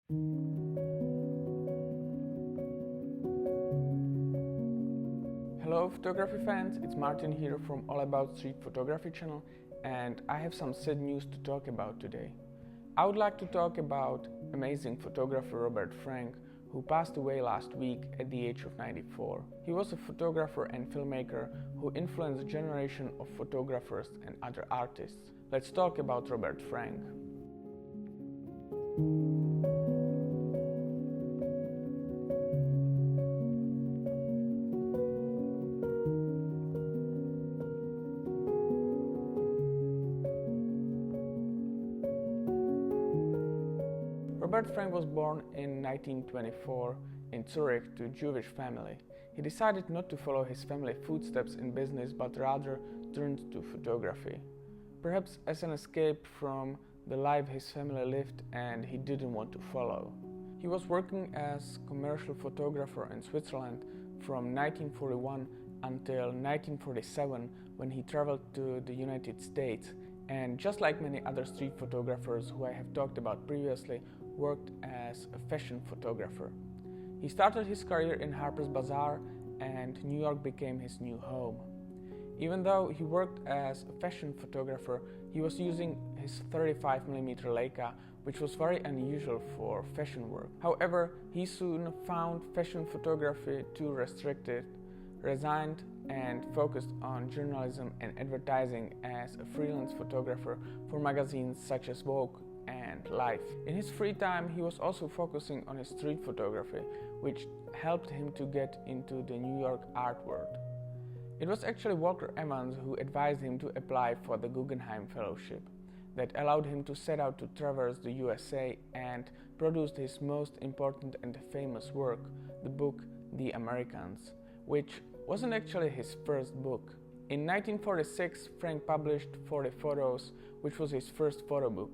Hello photography fans, it's Martin here from All About Street Photography channel, and I have some sad news to talk about today. I would like to talk about amazing photographer Robert Frank, who passed away last week at the age of 94. He was a photographer and filmmaker who influenced a generation of photographers and other artists. Let's talk about Robert Frank. Robert Frank was born in 1924 in Zurich to a Jewish family. He decided not to follow his family footsteps in business but rather turned to photography. Perhaps as an escape from the life his family lived and he didn't want to follow. He was working as commercial photographer in Switzerland from 1941 until 1947 when he traveled to the United States, and just like many other street photographers who I have talked about previously, worked as a fashion photographer. He started his career in Harper's Bazaar and New York became his new home. Even though he worked as a fashion photographer, he was using his 35mm Leica, which was very unusual for fashion work. However, he soon found fashion photography too restricted, resigned, and focused on journalism and advertising as a freelance photographer for magazines such as Vogue and Life. In his free time, he was also focusing on his street photography, which helped him to get into the New York art world. It was actually Walker Evans who advised him to apply for the Guggenheim Fellowship that allowed him to set out to traverse the USA and produced his most important and famous work, the book The Americans, which wasn't actually his first book. In 1946, Frank published 40 Photos, which was his first photo book.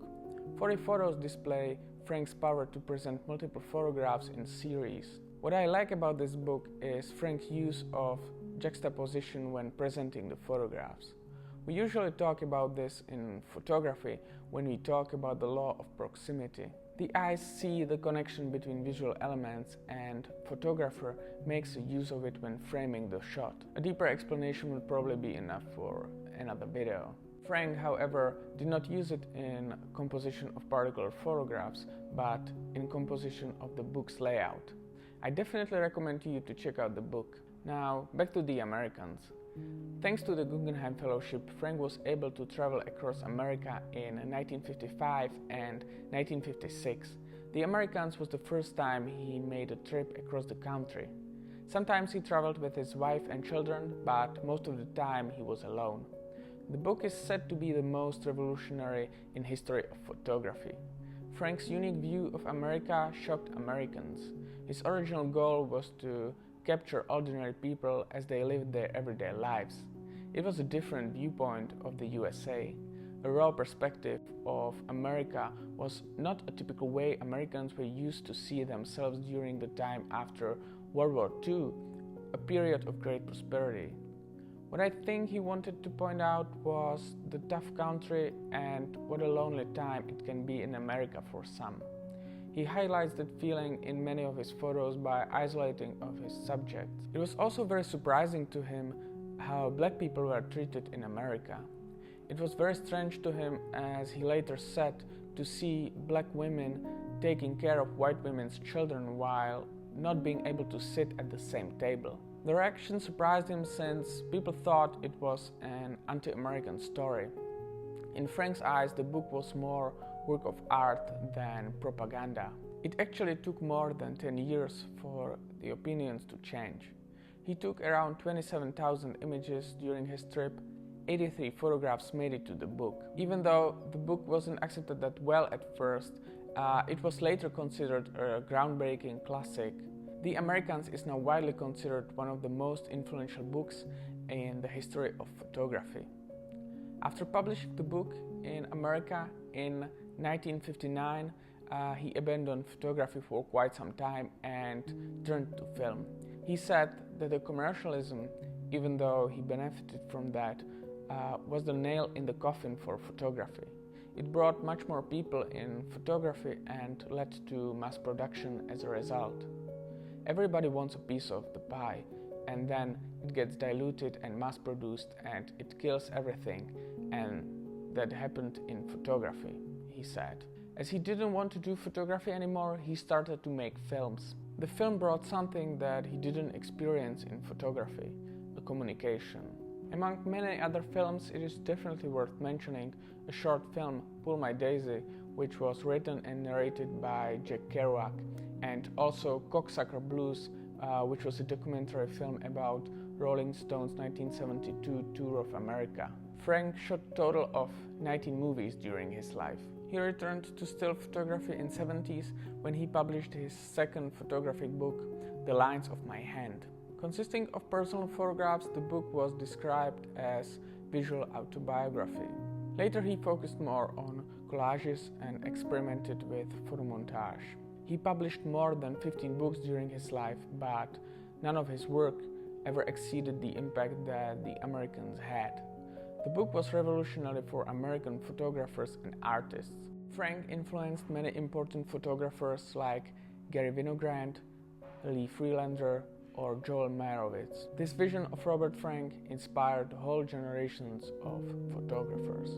40 Photos display Frank's power to present multiple photographs in series. What I like about this book is Frank's use of juxtaposition when presenting the photographs. We usually talk about this in photography when we talk about the law of proximity. The eyes see the connection between visual elements, and photographer makes use of it when framing the shot. A deeper explanation will probably be enough for another video. Frank, however, did not use it in composition of particular photographs, but in composition of the book's layout. I definitely recommend you to check out the book. Now, back to The Americans. Thanks to the Guggenheim Fellowship, Frank was able to travel across America in 1955 and 1956. The Americans was the first time he made a trip across the country. Sometimes he traveled with his wife and children, but most of the time he was alone. The book is said to be the most revolutionary in history of photography. Frank's unique view of America shocked Americans. His original goal was to capture ordinary people as they lived their everyday lives. It was a different viewpoint of the USA. A raw perspective of America was not a typical way Americans were used to see themselves during the time after World War II, a period of great prosperity. What I think he wanted to point out was the tough country and what a lonely time it can be in America for some. He highlights that feeling in many of his photos by isolating of his subjects. It was also very surprising to him how black people were treated in America. It was very strange to him, as he later said, to see black women taking care of white women's children while not being able to sit at the same table. The reaction surprised him since people thought it was an anti-American story. In Frank's eyes, the book was more work of art than propaganda. It actually took more than 10 years for the opinions to change. He took around 27,000 images during his trip. 83 photographs made it to the book. Even though the book wasn't accepted that well at first, it was later considered a groundbreaking classic. The Americans is now widely considered one of the most influential books in the history of photography. After publishing the book in America in 1959, he abandoned photography for quite some time and turned to film. He said that the commercialism, even though he benefited from that, was the nail in the coffin for photography. It brought much more people in photography and led to mass production as a result. Everybody wants a piece of the pie, and then it gets diluted and mass produced and it kills everything, and that happened in photography, he said. As he didn't want to do photography anymore, he started to make films. The film brought something that he didn't experience in photography, the communication. Among many other films, it is definitely worth mentioning a short film, Pull My Daisy, which was written and narrated by Jack Kerouac, and also Cocksucker Blues, which was a documentary film about Rolling Stone's 1972 tour of America. Frank shot a total of 19 movies during his life. He returned to still photography in the 70s when he published his second photographic book, The Lines of My Hand. Consisting of personal photographs, the book was described as visual autobiography. Later he focused more on collages and experimented with photomontage. He published more than 15 books during his life, but none of his work ever exceeded the impact that the Americans had. The book was revolutionary for American photographers and artists. Frank influenced many important photographers like Gary Winogrand, Lee Freelander, or Joel Meyerowitz. This vision of Robert Frank inspired whole generations of photographers.